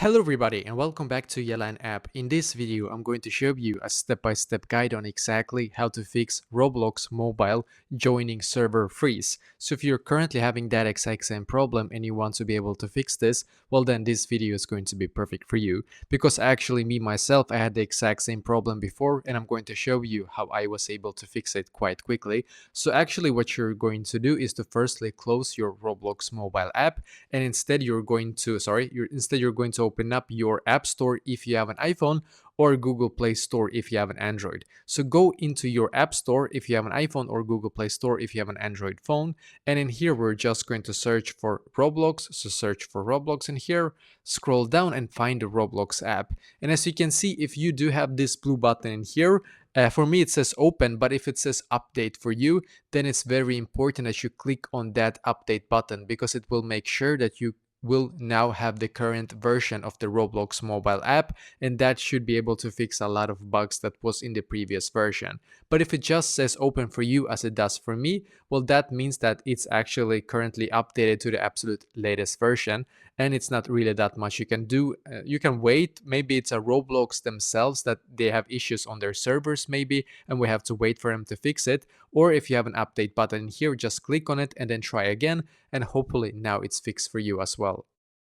Hello everybody and welcome back to Yelan app. In this video, I'm going to show you a step-by-step guide on exactly how to fix Roblox mobile joining server freeze. So if you're currently having that exact same problem and you want to be able to fix this, well then this video is going to be perfect for you. Because actually me myself, I had the exact same problem before and I'm going to show you how I was able to fix it quite quickly. So actually what you're going to do is to firstly close your Roblox mobile app, and instead you're going to open up your app store if you have an iPhone, or Google Play Store if you have an Android. So go into your app store if you have an iPhone, or Google Play Store if you have an Android phone, and in here we're just going to search for Roblox. So search for Roblox, and here scroll down and find the Roblox app. And as you can see, if you do have this blue button in here, for me it says open, but if it says update for you, then it's very important that you click on that update button, because it will make sure that you will now have the current version of the Roblox mobile app, and that should be able to fix a lot of bugs that was in the previous version. But if it just says open for you as it does for me, well that means that it's actually currently updated to the absolute latest version, and it's not really that much you can do. You can wait, maybe it's a Roblox themselves that they have issues on their servers maybe, and we have to wait for them to fix it. Or if you have an update button here, just click on it and then try again, and hopefully now it's fixed for you as well.